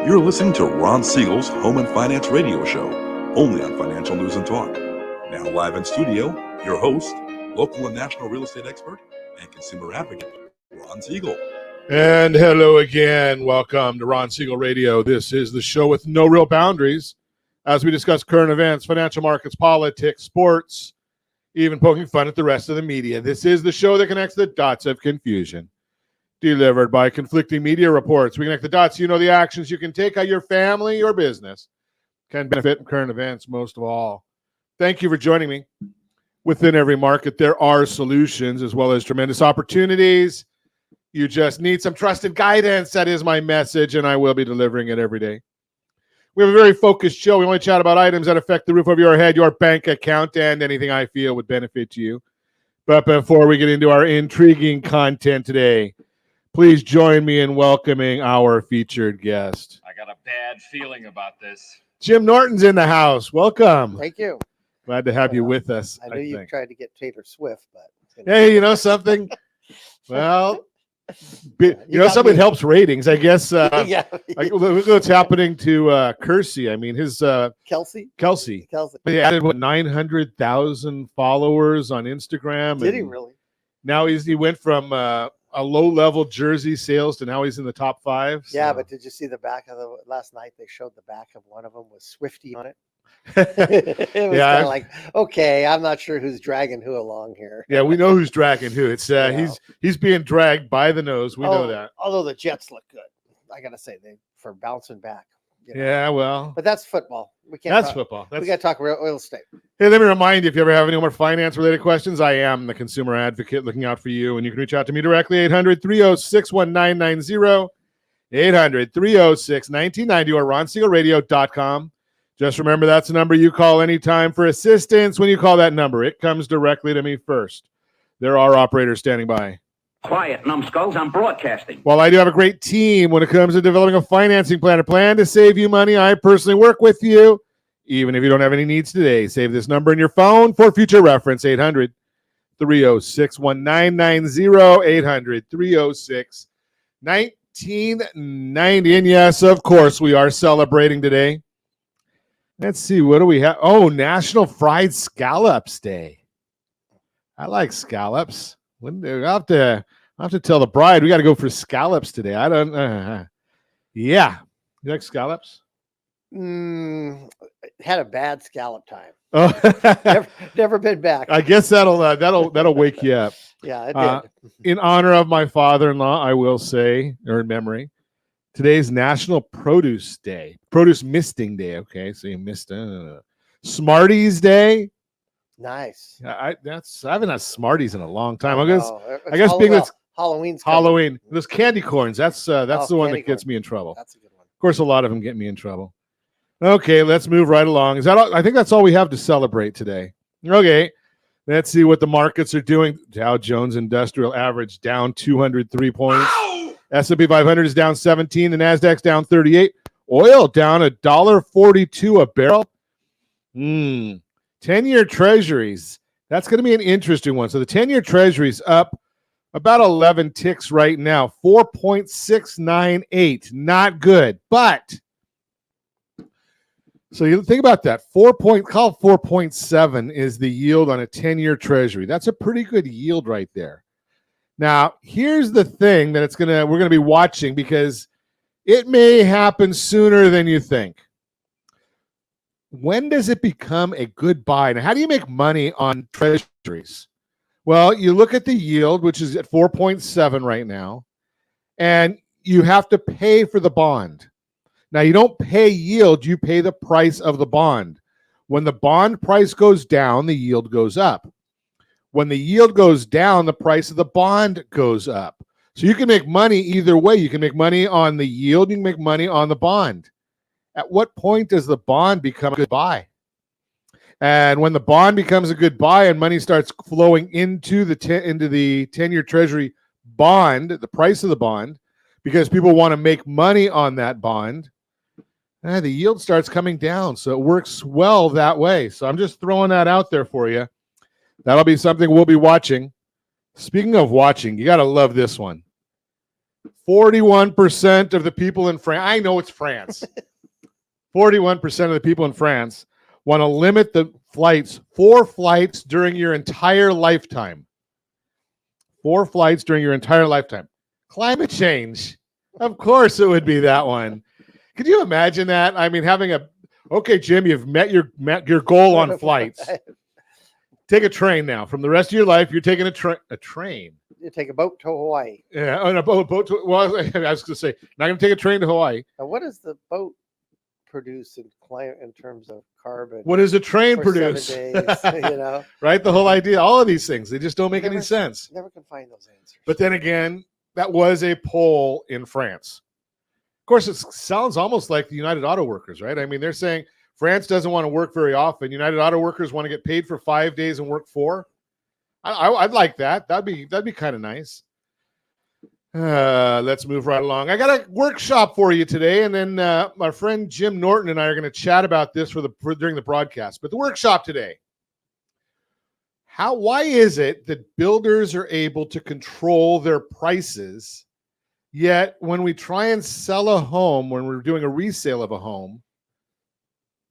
You're listening to Ron Siegel's Home and Finance Radio Show, only on Financial News and Talk. Now live in studio, your host, local and national real estate expert and consumer advocate, Ron Siegel. And hello again. Welcome to Ron Siegel Radio. This is the show with no real boundaries as we discuss current events, financial markets, politics, sports, even poking fun at the rest of the media. This is the show that connects the dots of confusion. Delivered by conflicting media reports. We connect the dots. You know the actions you can take, how your family or business can benefit from current events most of all. Thank you for joining me. Within every market, there are solutions as well as tremendous opportunities. You just need some trusted guidance. That is my message, and I will be delivering it every day. We have a very focused show. We only chat about items that affect the roof over your head, your bank account, and anything I feel would benefit you. But before we get into our intriguing content today, please join me in welcoming our featured guest. I got a bad feeling about this. Jim Norton's in the house. Welcome. Thank you. Glad to have you with us. I know you tried to get Taylor Swift, but hey, you know something? Well, something helps ratings, I guess. yeah. Look what's happening to Kersey. I mean, his Kelsey. He added 900,000 followers on Instagram. Did he really? Now he went from a low-level jersey sales to now he's in the top 5. So. Yeah, but did you see the back of the last night? They showed the back of one of them with Swifty on it. It was kind of like, okay, I'm not sure who's dragging who along here. Yeah, we know who's dragging who. It's he's being dragged by the nose. We know that. Although the Jets look good, I gotta say for bouncing back. You know? Yeah, well, but that's football. We can't. That's football. We got to talk real estate. Hey, let me remind you, if you ever have any more finance-related questions, I am the consumer advocate looking out for you, and you can reach out to me directly, 800-306-1990, 800-306-1990, or RonSiegelRadio.com. Just remember, that's the number you call anytime for assistance. When you call that number, it comes directly to me first. There are operators standing by. Quiet, numbskulls, I'm broadcasting. While I do have a great team when it comes to developing a financing plan, a plan to save you money, I personally work with you. Even if you don't have any needs today, save this number in your phone for future reference, 800-306-1990, 800-306-1990. And yes, of course, we are celebrating today. Let's see, what do we have? Oh, National Fried Scallops Day. I like scallops. I'll have to tell the bride we got to go for scallops today. I don't. Yeah, you like scallops? Had a bad scallop time. Oh, never been back. I guess that'll wake you up. Yeah, it did. In honor of my father-in-law, I will say, or in memory, today's National Produce Day, Produce Misting Day. Okay, so you missed Smarties Day. Nice. I haven't had Smarties in a long time. I guess being that's Halloween. Those candy corns. That's the one that gets me in trouble. That's a good one. Of course, a lot of them get me in trouble. Okay, let's move right along. Is that all? I think that's all we have to celebrate today. Okay, let's see what the markets are doing. Dow Jones Industrial Average down 203 points. S&P 500 is down 17. The Nasdaq's down 38. Oil down $1.42 a barrel. 10-year treasuries, that's going to be an interesting one. So the 10-year treasuries up about 11 ticks right now, 4.698. Not good, but so you think about that. 4.7 is the yield on a 10-year treasury. That's a pretty good yield right there. Now, here's the thing that we're going to be watching because it may happen sooner than you think. When does it become a good buy? Now, how do you make money on treasuries? Well, you look at the yield, which is at 4.7 right now, and you have to pay for the bond. Now, you don't pay yield, you pay the price of the bond. When the bond price goes down, the yield goes up. When the yield goes down, the price of the bond goes up. So you can make money either way. You can make money on the yield, you can make money on the bond. At what point does the bond become a good buy? And when the bond becomes a good buy and money starts flowing into the 10-year treasury bond, the price of the bond, because people want to make money on that bond, the yield starts coming down. So it works well that way. So I'm just throwing that out there for you. That'll be something we'll be watching. Speaking of watching, you got to love this one. 41% of the people in France, I know it's France. 41% of the people in France want to limit the flights, 4 flights during your entire lifetime. 4 flights during your entire lifetime. Climate change. Of course it would be that one. Could you imagine that? I mean, having okay, Jim, you've met your goal on flights. Take a train now. From the rest of your life, you're taking a train. You take a boat to Hawaii. Yeah, on a boat to, well, I was going to say, not going to take a train to Hawaii. Now, what does the boat produce in terms of carbon? What does a train for produce? 7 days, you know? Right? The whole idea, all of these things, they just don't make any sense. Never can find those answers. But then again, that was a poll in France. Of course, it sounds almost like the United Auto Workers, right? I mean, they're saying France doesn't want to work very often. United Auto Workers want to get paid for 5 days and work 4. I'd like that. That'd be kind of nice. Let's move right along. I got a workshop for you today, and then my friend Jim Norton and I are going to chat about this during the broadcast. But the workshop today, why is it that builders are able to control their prices, yet when we try and sell a home, when we're doing a resale of a home,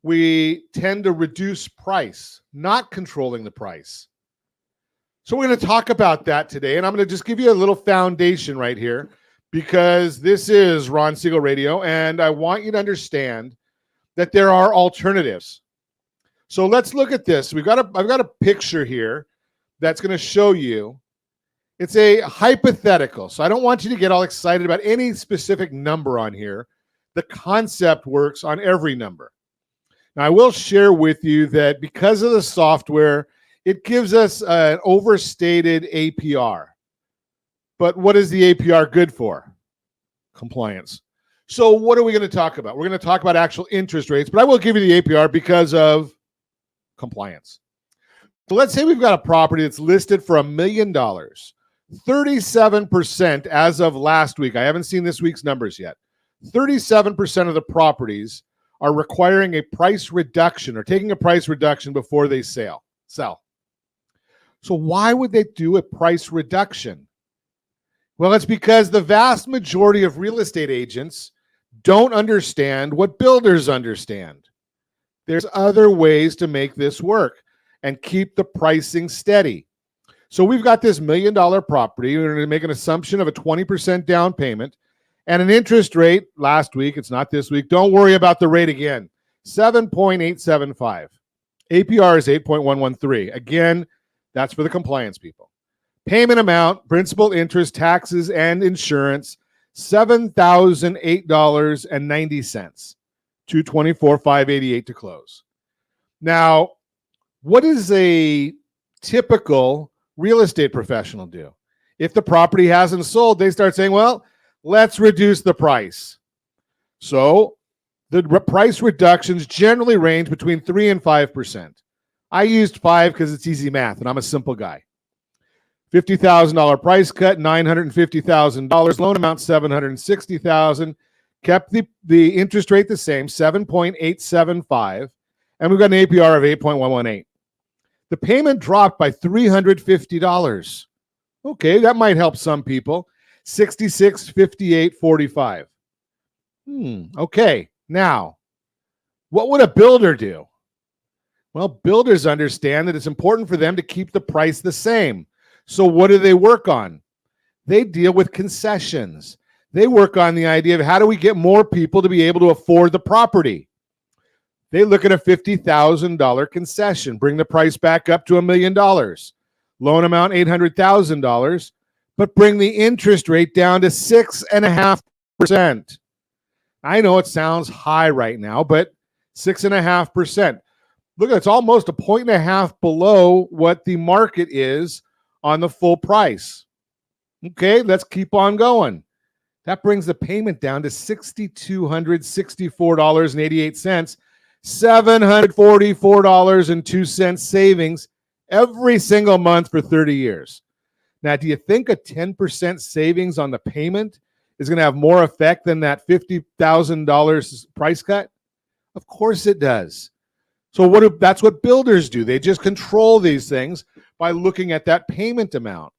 we tend to reduce price, not controlling the price? So we're going to talk about that today, and I'm going to just give you a little foundation right here, because this is Ron Siegel Radio, and I want you to understand that there are alternatives. So let's look at this. I've got a picture here that's going to show you. It's a hypothetical, so I don't want you to get all excited about any specific number on here. The concept works on every number. Now, I will share with you that because of the software, it gives us an overstated APR. But what is the APR good for? Compliance. So what are we going to talk about? We're going to talk about actual interest rates, but I will give you the APR because of compliance. So let's say we've got a property that's listed for $1 million. 37% as of last week. I haven't seen this week's numbers yet. 37% of the properties are requiring a price reduction or taking a price reduction before they sell. So why would they do a price reduction? Well, it's because the vast majority of real estate agents don't understand what builders understand. There's other ways to make this work and keep the pricing steady. So we've got this $1 million property. We're going to make an assumption of a 20% down payment and an interest rate last week. It's not this week. Don't worry about the rate again. 7.875. APR is 8.113. Again, that's for the compliance people. Payment amount, principal, interest, taxes, and insurance, $7,008.90. $224,588 to close. Now, what does a typical real estate professional do? If the property hasn't sold, they start saying, well, let's reduce the price. So the price reductions generally range between 3 and 5%. I used 5 because it's easy math, and I'm a simple guy. $50,000 price cut, $950,000. Loan amount, $760,000. Kept the interest rate the same, 7.875, and we've got an APR of 8.118. The payment dropped by $350. Okay, that might help some people. $66.58.45. Okay, now, what would a builder do? Well, builders understand that it's important for them to keep the price the same. So what do they work on? They deal with concessions. They work on the idea of how do we get more people to be able to afford the property? They look at a $50,000 concession, bring the price back up to $1 million. Loan amount, $800,000, but bring the interest rate down to 6.5%. I know it sounds high right now, but 6.5%. Look, it's almost 1.5 points below what the market is on the full price. Okay, let's keep on going. That brings the payment down to $6,264.88, $744.02 savings every single month for 30 years. Now, do you think a 10% savings on the payment is going to have more effect than that $50,000 price cut? Of course it does. So that's what builders do. They just control these things by looking at that payment amount.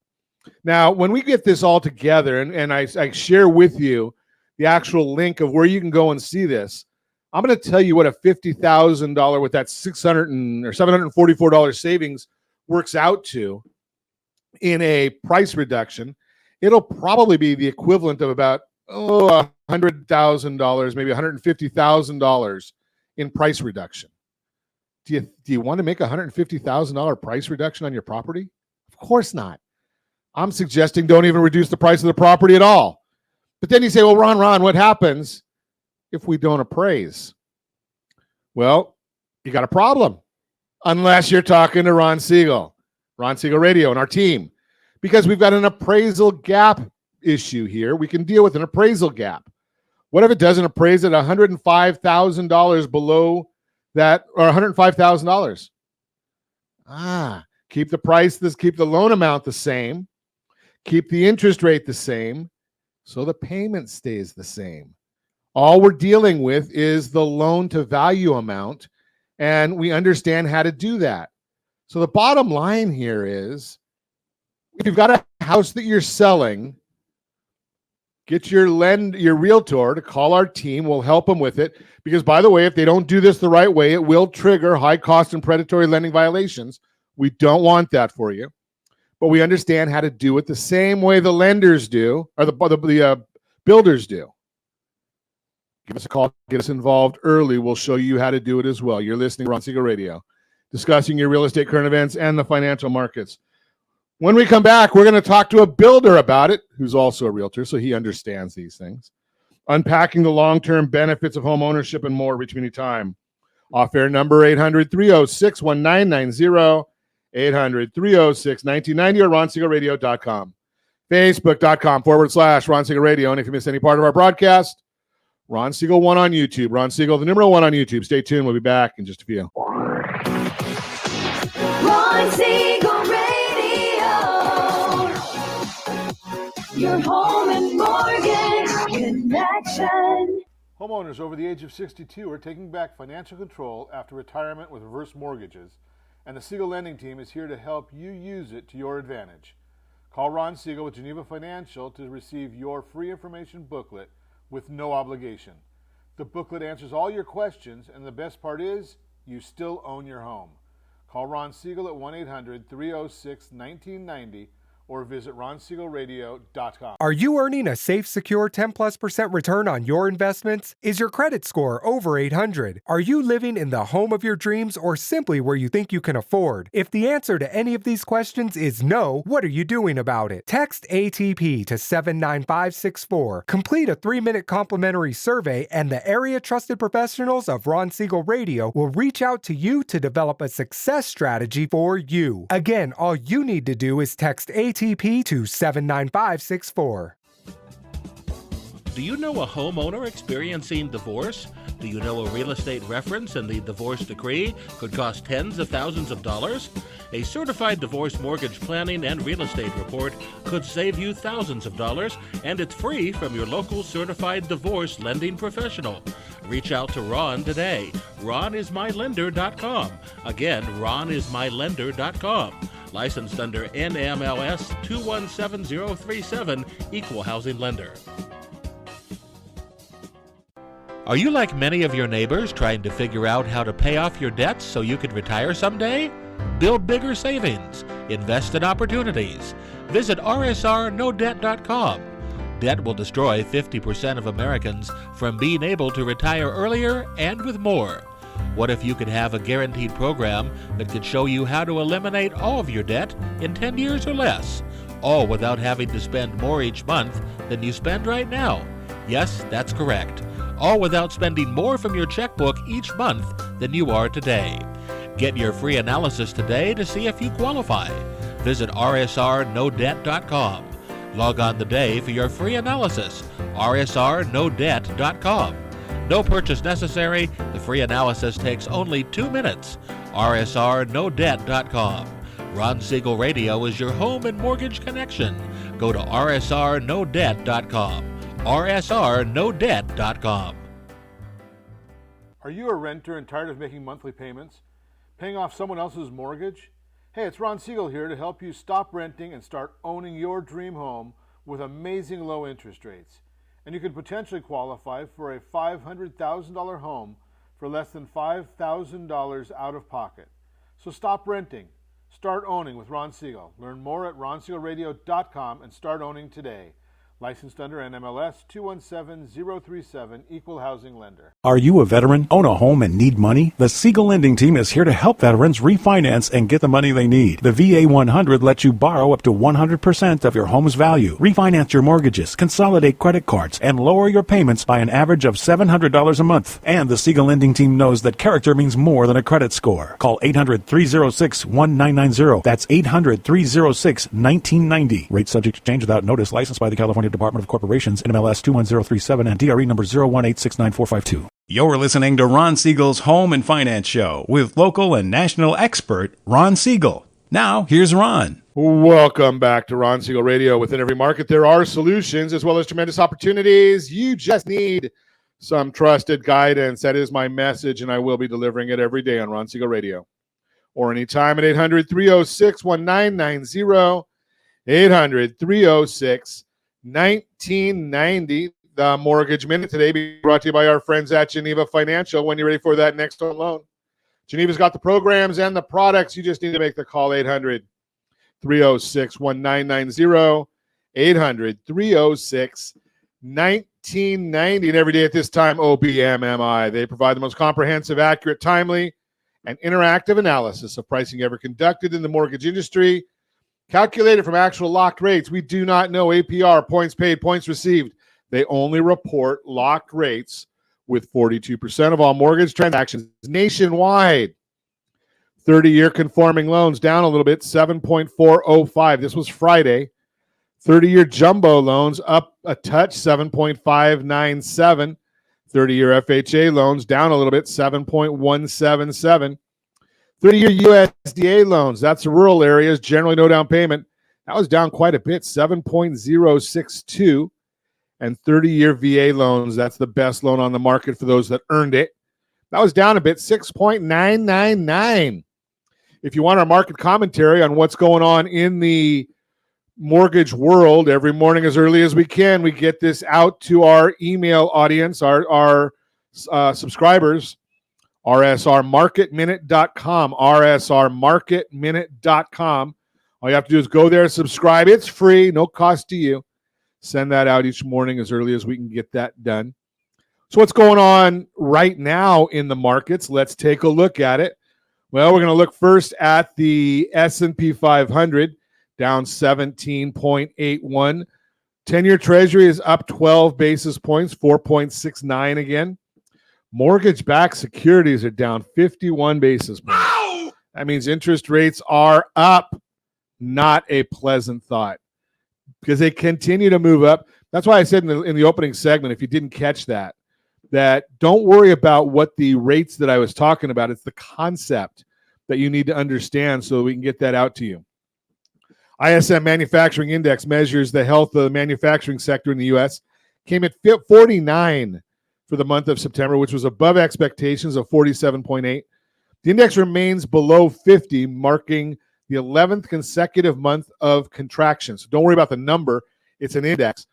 Now, when we get this all together and I share with you the actual link of where you can go and see this, I'm going to tell you what a $50,000 with that $744 savings works out to in a price reduction. It'll probably be the equivalent of about $100,000, maybe $150,000 in price reduction. Do you want to make a $150,000 price reduction on your property? Of course not. I'm suggesting don't even reduce the price of the property at all. But then you say, well, Ron, what happens if we don't appraise? Well, you got a problem. Unless you're talking to Ron Siegel Radio and our team. Because we've got an appraisal gap issue here. We can deal with an appraisal gap. What if it doesn't appraise at $105,000 below that, or $105,000? Keep the price, keep the loan amount the same, keep the interest rate the same, so the payment stays the same. All we're dealing with is the loan to value amount, and we understand how to do that. So the bottom line here is, if you've got a house that you're selling, get your realtor to call our team. We'll help them with it. Because, by the way, if they don't do this the right way, it will trigger high cost and predatory lending violations. We don't want that for you. But we understand how to do it the same way the lenders do, or the builders do. Give us a call. Get us involved early. We'll show you how to do it as well. You're listening to Ron Siegel Radio, discussing your real estate current events and the financial markets. When we come back, we're going to talk to a builder about it, who's also a realtor, so he understands these things. Unpacking the long-term benefits of home ownership and more. Reach me anytime. Off-air number 800-306-1990, 800-306-1990, or RonSiegelRadio.com. Facebook.com/Ron Siegel Radio. And if you miss any part of our broadcast, Ron Siegel 1 on YouTube. Ron Siegel, the number 1 on YouTube. Stay tuned. We'll be back in just a few. Ron Siegel Radio, your home and mortgage connection. Homeowners over the age of 62 are taking back financial control after retirement with reverse mortgages, and the Siegel Lending Team is here to help you use it to your advantage. Call Ron Siegel with Geneva Financial to receive your free information booklet with no obligation. The booklet answers all your questions, and the best part is, you still own your home. Call Ron Siegel at 1-800-306-1990 or visit RonSiegelRadio.com. Are you earning a safe, secure 10+% return on your investments? Is your credit score over 800? Are you living in the home of your dreams or simply where you think you can afford? If the answer to any of these questions is no, what are you doing about it? Text ATP to 79564. Complete a 3-minute complimentary survey, and the area trusted professionals of Ron Siegel Radio will reach out to you to develop a success strategy for you. Again, all you need to do is text ATP to 79564. Do you know a homeowner experiencing divorce? Do you know a real estate reference and the divorce decree could cost tens of thousands of dollars? A certified divorce mortgage planning and real estate report could save you thousands of dollars, and it's free from your local certified divorce lending professional. Reach out to Ron today. RonIsMyLender.com. Again, RonIsMyLender.com. Licensed under NMLS 217037, Equal Housing Lender. Are you like many of your neighbors trying to figure out how to pay off your debts so you could retire someday? Build bigger savings. Invest in opportunities. Visit RSRNoDebt.com. Debt will destroy 50% of Americans from being able to retire earlier and with more. What if you could have a guaranteed program that could show you how to eliminate all of your debt in 10 years or less, all without having to spend more each month than you spend right now? Yes, that's correct. All without spending more from your checkbook each month than you are today. Get your free analysis today to see if you qualify. Visit RSRNoDebt.com. Log on today for your free analysis. RSRNoDebt.com. No purchase necessary. The free analysis takes only 2 minutes. RSRNoDebt.com. Ron Siegel Radio is your home and mortgage connection. Go to RSRNoDebt.com. RSRNoDebt.com. Are you a renter and tired of making monthly payments? Paying off someone else's mortgage? Hey, it's Ron Siegel here to help you stop renting and start owning your dream home with amazing low interest rates. And you could potentially qualify for a $500,000 home for less than $5,000 out of pocket. So stop renting. Start owning with Ron Siegel. Learn more at ronsiegelradio.com and start owning today. Licensed under NMLS 217037, Equal Housing Lender. Are you a veteran, own a home, and need money? The Siegel Lending Team is here to help veterans refinance and get the money they need. The VA 100 lets you borrow up to 100% of your home's value, refinance your mortgages, consolidate credit cards, and lower your payments by an average of $700 a month. And the Siegel Lending Team knows that character means more than a credit score. Call 800-306-1990. That's 800-306-1990. Rate subject to change without notice. Licensed by the California Department of Corporations, NMLS 21037, and DRE number 018694552. You're listening to Ron Siegel's Home and Finance Show with local and national expert Ron Siegel. Now, here's Ron. Welcome back to Ron Siegel Radio. Within every market, there are solutions as well as tremendous opportunities. You just need some trusted guidance. That is my message, and I will be delivering it every day on Ron Siegel Radio. Or anytime at 800-306-1990, 800-306-1990. The Mortgage Minute today being brought to you by our friends at Geneva Financial. When you're ready for that next home loan, Geneva's got the programs and the products. You just need to make the call. 800-306-1990, 800-306-1990. And every day at this time, OBMMI. They provide the most comprehensive, accurate, timely, and interactive analysis of pricing ever conducted in the mortgage industry. Calculated from actual locked rates. We do not know APR, points paid, points received. They only report locked rates with 42% of all mortgage transactions nationwide. 30-year conforming loans down a little bit, 7.405. This was Friday. 30-year jumbo loans up a touch, 7.597. 30-year FHA loans down a little bit, 7.177. 30-year USDA loans, that's the rural areas, generally no down payment. That was down quite a bit, 7.062. And 30-year VA loans, that's the best loan on the market for those that earned it. That was down a bit, 6.999. If you want our market commentary on what's going on in the mortgage world, every morning as early as we can, we get this out to our email audience, our subscribers, rsrmarketminute.com, rsrmarketminute.com. All you have to do is go there, subscribe. It's free, no cost to you. Send that out each morning as early as we can get that done. So what's going on right now in the markets? Let's take a look at it. Well, we're going to look first at the S&P 500, down 17.81. 10-year Treasury is up 12 basis points, 4.69 again. Mortgage-backed securities are down 51 basis points. Ow! That means interest rates are up. Not a pleasant thought, because they continue to move up. That's why I said in the opening segment, if you didn't catch that don't worry about what the rates that I was talking about. It's the concept that you need to understand so we can get that out to you. ISM Manufacturing Index measures the health of the manufacturing sector in the U.S. Came at 49 for the month of September, which was above expectations of 47.8. The index remains below 50, marking the 11th consecutive month of contraction. So don't worry about the number. It's an index.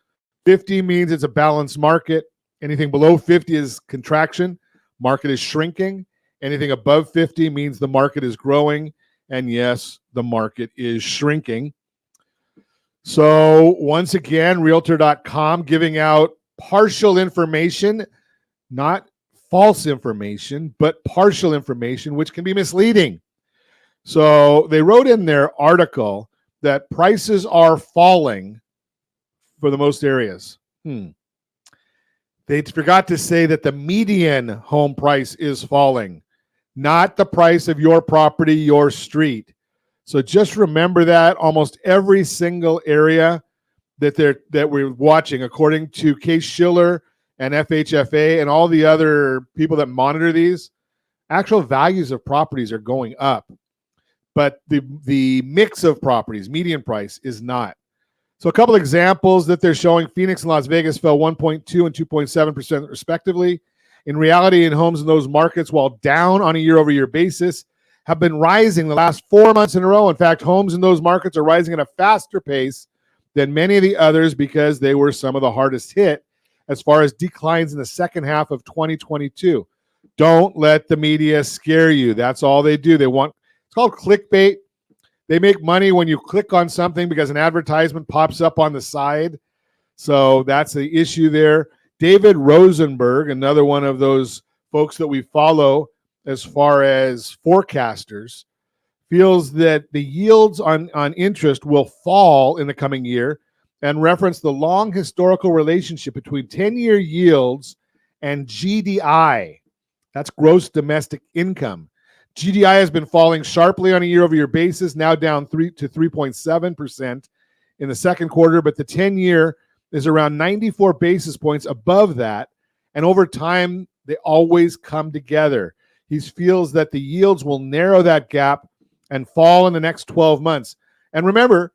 50 means it's a balanced market. Anything below 50 is contraction. Market is shrinking. Anything above 50 means the market is growing. And yes, the market is shrinking. So once again, Realtor.com giving out partial information, not false information, but partial information, which can be misleading. So they wrote in their article that prices are falling for the most areas. They forgot to say that the median home price is falling, not the price of your property, your street. So just remember that almost every single area that we're watching, according to Case-Shiller and FHFA and all the other people that monitor these, actual values of properties are going up. But the mix of properties, median price, is not. So a couple examples that they're showing: Phoenix and Las Vegas fell 1.2 and 2.7% respectively. In reality, in homes in those markets, while down on a year-over-year basis, have been rising the last 4 months in a row. In fact, homes in those markets are rising at a faster pace than many of the others because they were some of the hardest hit as far as declines in the second half of 2022. Don't let the media scare you. That's all they do. It's called clickbait. They make money when you click on something because an advertisement pops up on the side. So that's the issue there. David Rosenberg, another one of those folks that we follow as far as forecasters, feels that the yields on interest will fall in the coming year and reference the long historical relationship between 10-year yields and GDI. That's gross domestic income. GDI has been falling sharply on a year-over-year basis, now down 3.7% in the second quarter, but the 10-year is around 94 basis points above that, and over time, they always come together. He feels that the yields will narrow that gap and fall in the next 12 months. And remember,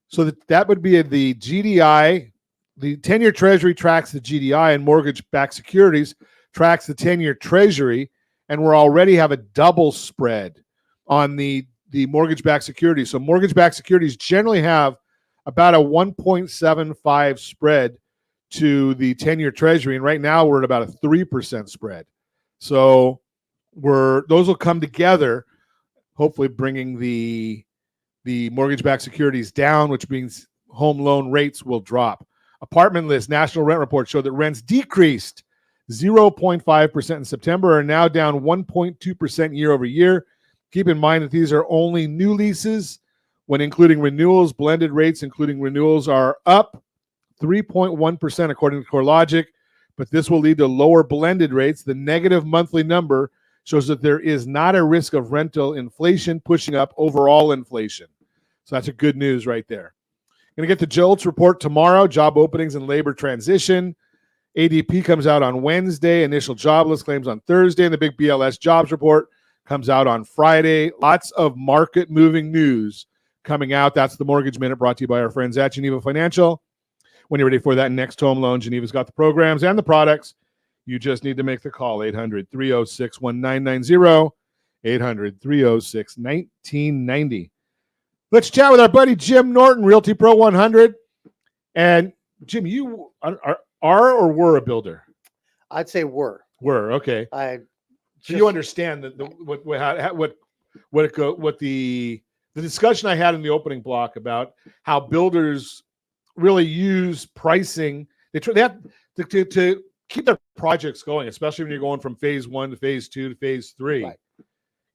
so that would be the GDI, the 10-year Treasury tracks the GDI, and mortgage-backed securities tracks the 10-year Treasury, and we already have a double spread on the mortgage-backed securities. So mortgage-backed securities generally have about a 1.75 spread to the 10-year Treasury, and right now we're at about a 3% spread. So those will come together, hopefully bringing the mortgage-backed securities down, which means home loan rates will drop. Apartment List National Rent Report showed that rents decreased 0.5% in September, are now down 1.2% year over year. Keep in mind that these are only new leases. When including renewals, blended rates including renewals are up 3.1% according to CoreLogic, but this will lead to lower blended rates. The negative monthly number shows that there is not a risk of rental inflation pushing up overall inflation. So that's a good news right there. Going to get the JOLTS report tomorrow, job openings and labor transition. ADP comes out on Wednesday, initial jobless claims on Thursday, and the big BLS jobs report comes out on Friday. Lots of market-moving news coming out. That's the Mortgage Minute, brought to you by our friends at Geneva Financial. When you're ready for that next home loan, Geneva's got the programs and the products. You just need to make the call, 800-306-1990, 800-306-1990. Let's chat with our buddy Jim Norton, Realty Pro 100. And Jim, you are or were a builder? I'd say were. Were, okay. So you understand what the discussion I had in the opening block about how builders really use pricing. They have to keep their projects going, especially when you're going from phase 1 to phase 2 to phase 3. Right.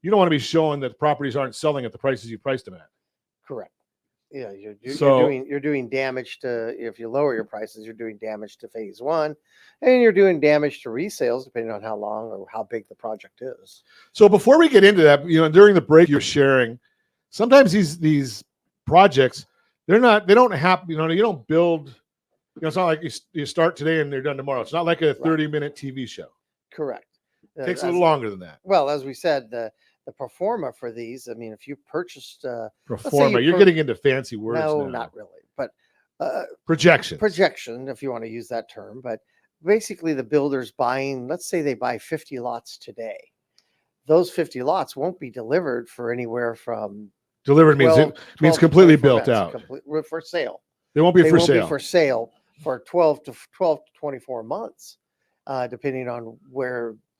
You don't want to be showing that properties aren't selling at the prices you priced them at. Correct. Yeah, you're doing damage to, if you lower your prices, you're doing damage to phase 1, and you're doing damage to resales depending on how long or how big the project is. So before we get into that, during the break you're sharing, sometimes these projects, they don't happen, you don't build, it's not like you start today and they're done tomorrow. It's not like a 30-minute TV show. Correct. It takes a little longer than that. Well, as we said, the pro forma for these, I mean, if you purchased pro forma, you're getting into fancy words. No, now. not really, but projection, if you want to use that term. But basically the builder's buying, let's say they buy 50 lots today. Those 50 lots won't be delivered for anywhere from delivered means completely built out for sale. They won't be for sale for 12 to 24 months, depending on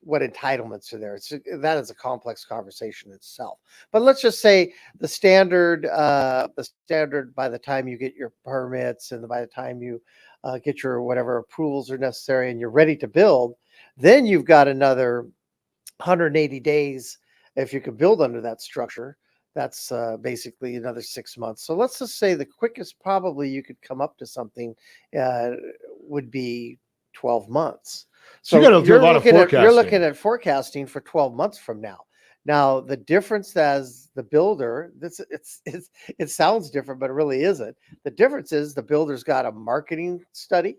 what entitlements are there. That is a complex conversation itself. But let's just say the standard by the time you get your permits and by the time you get your whatever approvals are necessary and you're ready to build, then you've got another 180 days. If you could build under that structure, that's basically another 6 months. So let's just say the quickest probably you could come up to something would be 12 months. So you got to do a lot of forecasting. You're looking at forecasting for 12 months from now. Now, the difference as the builder, it sounds different, but it really isn't. The difference is the builder's got a marketing study.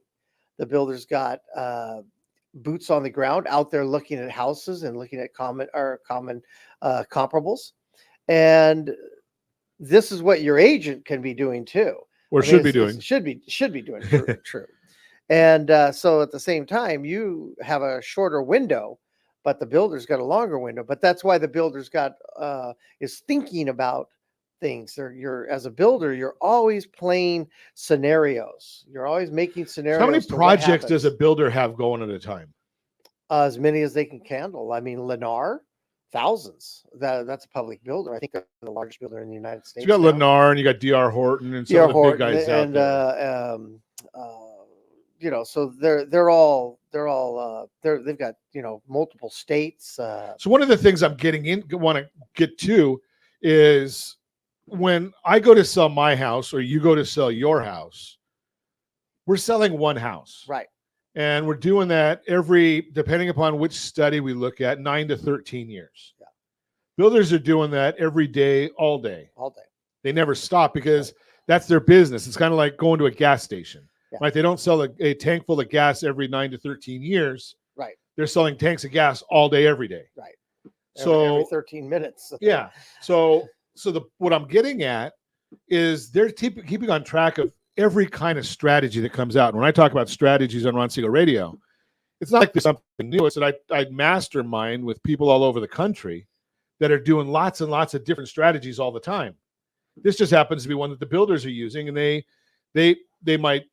The builder's got boots on the ground out there looking at houses and looking at common comparables. And this is what your agent can be doing too. Or should be doing. Should be doing. True. And so at the same time, you have a shorter window but the builder's got a longer window. But that's why the builder's got is thinking about things. You're as a builder, you're always playing scenarios. You're always making scenarios. So how many to what projects does a happens. builder have going at a time? As many as they can handle. I mean, Lennar, thousands. That's a public builder. I think they're the largest builder in the United So States. you got now. Lennar and you got DR Horton and some D.R. of the big Horton guys out and there. you know, so they're all they've got, you know, multiple states. So one of the things I'm want to get to is when I go to sell my house or you go to sell your house, we're selling one house. Right. And we're doing that depending upon which study we look at, 9 to 13 years. Yeah. Builders are doing that every day, all day. All day. They never stop because that's their business. It's kind of like going to a gas station. Yeah. Right? They don't sell a tank full of gas every 9 to 13 years. Right. They're selling tanks of gas all day, every day. Right. So every 13 minutes. yeah. So what I'm getting at is they're keeping on track of every kind of strategy that comes out. And when I talk about strategies on Ron Siegel Radio, it's not like there's something new. It's that I mastermind with people all over the country that are doing lots and lots of different strategies all the time. This just happens to be one that the builders are using, and they might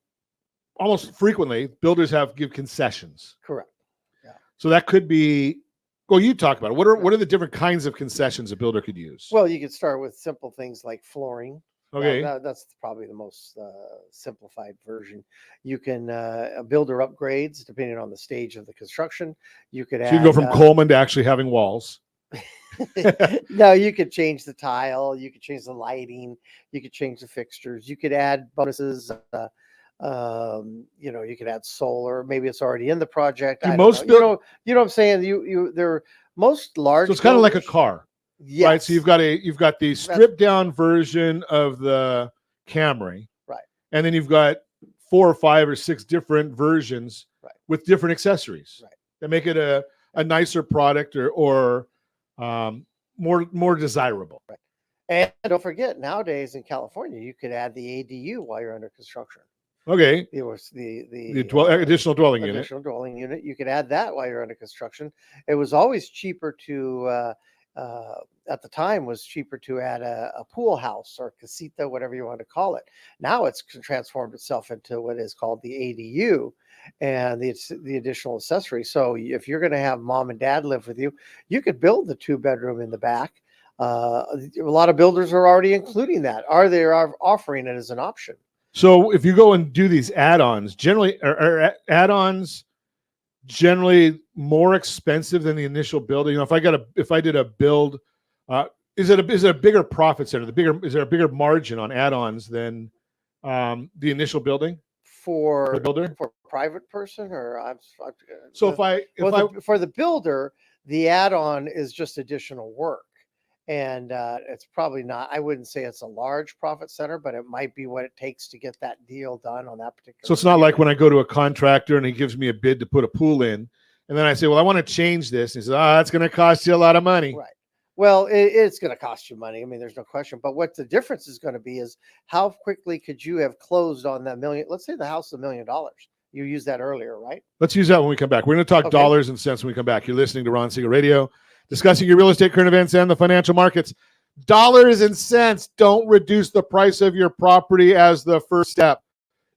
almost frequently builders give concessions. Correct. Yeah. So that could be. Well, you talk about it. What are the different kinds of concessions a builder could use? Well, you could start with simple things like flooring. Okay. That's probably the most simplified version. You can builder upgrades depending on the stage of the construction. You could So add. you can go from Coleman to actually having walls. No, you could change the tile. You could change the lighting. You could change the fixtures. You could add bonuses. You know, you could add solar. Maybe it's already in the project. Do I don't most know. You know what I'm saying? They're most large. So it's kind of like a builders- car. Yes. Right. So you've got the stripped down version of the Camry. Right. And then you've got 4 or 5 or 6 different versions with different accessories that make it a nicer product or more desirable. Right. And don't forget, nowadays in California, you could add the ADU while you're under construction. Okay. It was the additional dwelling unit. additional dwelling unit. You could add that while you're under construction. It was always cheaper to at the time was cheaper to add a pool house or casita, whatever you want to call it. Now it's transformed itself into what is called the ADU and the additional accessory. So if you're going to have mom and dad live with you, you could build the 2-bedroom in the back. A lot of builders are already including that. They are offering it as an option. So if you go and do these add-ons, generally are add-ons generally more expensive than the initial build? You know, if I did a build, is it a bigger profit center? Is there a bigger margin on add-ons than the initial building For the builder? For a private person, or So for the builder, the add-on is just additional work. And it's probably not, I wouldn't say it's a large profit center, but it might be what it takes to get that deal done on that particular. So it's not like when I go to a contractor and he gives me a bid to put a pool in, and then I say, well, I want to change this. And he says, that's going to cost you a lot of money. Right. Well, it's going to cost you money. I mean, there's no question. But what the difference is going to be is how quickly could you have closed on that million? Let's say the house is $1 million. You used that earlier, right? Let's use that when we come back. We're going to talk Okay. dollars and cents when we come back. You're listening to Ron Siegel Radio, discussing your real estate, current events, and the financial markets. Dollars and cents don't reduce the price of your property as the first step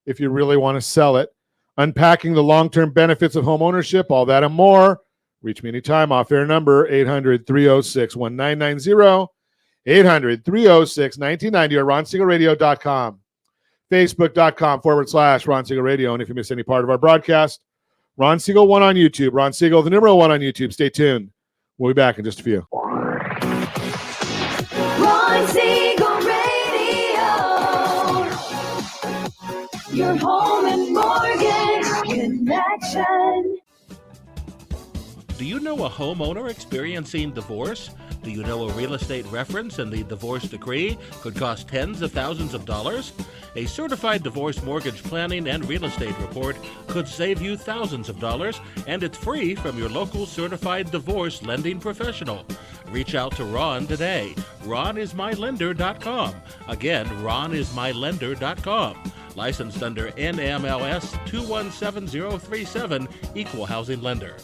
if you really want to sell it. Unpacking the long-term benefits of home ownership, all that and more. Reach me anytime. Off-air number, 800-306-1990, 800-306-1990, or RonSiegelRadio.com, Facebook.com/Ron Siegel Radio. And if you miss any part of our broadcast, Ron Siegel 1 on YouTube, Ron Siegel, the number 1 on YouTube. Stay tuned. We'll be back in just a few. Ron Siegel Radio. Your home and mortgage connection. Do you know a homeowner experiencing divorce? Do you know a real estate reference and the divorce decree could cost tens of thousands of dollars? A certified divorce mortgage planning and real estate report could save you thousands of dollars, and it's free from your local certified divorce lending professional. Reach out to Ron today. RonIsMyLender.com. Again, RonIsMyLender.com. Licensed under NMLS 217037, Equal Housing Lender.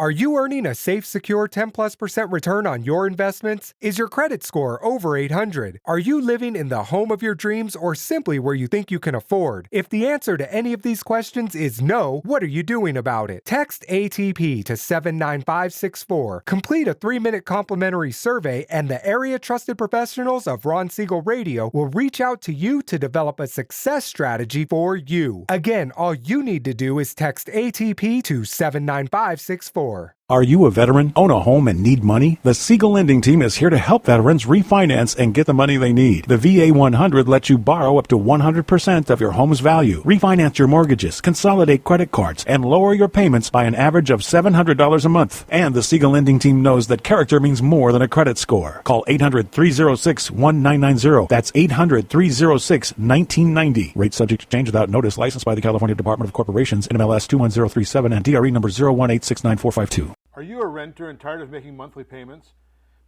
Are you earning a safe, secure 10+% return on your investments? Is your credit score over 800? Are you living in the home of your dreams or simply where you think you can afford? If the answer to any of these questions is no, what are you doing about it? Text ATP to 79564. Complete a 3-minute complimentary survey, and the area trusted professionals of Ron Siegel Radio will reach out to you to develop a success strategy for you. Again, all you need to do is text ATP to 79564. Are you a veteran, own a home, and need money? The Siegel Lending Team is here to help veterans refinance and get the money they need. The VA 100 lets you borrow up to 100% of your home's value, refinance your mortgages, consolidate credit cards, and lower your payments by an average of $700 a month. And the Siegel Lending Team knows that character means more than a credit score. Call 800-306-1990. That's 800-306-1990. Rate subject to change without notice. Licensed by the California Department of Corporations, NMLS 21037, and DRE number 018694452. Are you a renter and tired of making monthly payments?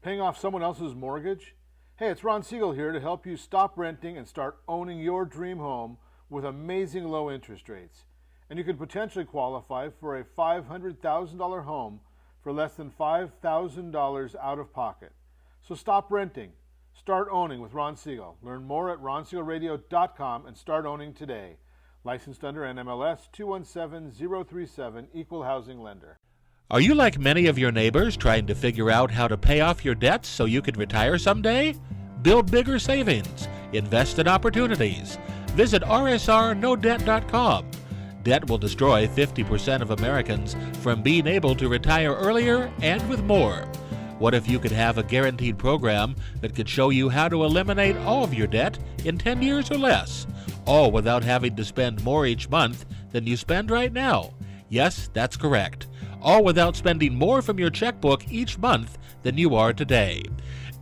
Paying off someone else's mortgage? Hey, it's Ron Siegel here to help you stop renting and start owning your dream home with amazing low interest rates. And you could potentially qualify for a $500,000 home for less than $5,000 out of pocket. So stop renting. Start owning with Ron Siegel. Learn more at ronsiegelradio.com and start owning today. Licensed under NMLS 217037, Equal Housing Lender. Are you like many of your neighbors trying to figure out how to pay off your debts so you could retire someday? Build bigger savings. Invest in opportunities. Visit rsrnodebt.com. Debt will destroy 50% of Americans from being able to retire earlier and with more. What if you could have a guaranteed program that could show you how to eliminate all of your debt in 10 years or less, all without having to spend more each month than you spend right now? Yes, that's correct. All without spending more from your checkbook each month than you are today.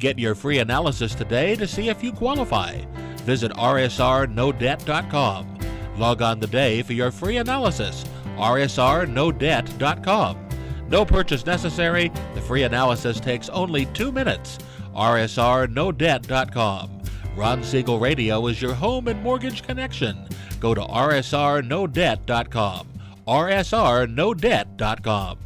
Get your free analysis today to see if you qualify. Visit rsrnodebt.com. Log on today for your free analysis. rsrnodebt.com. No purchase necessary. The free analysis takes only 2 minutes. rsrnodebt.com. Ron Siegel Radio is your home and mortgage connection. Go to rsrnodebt.com. rsrnodebt.com.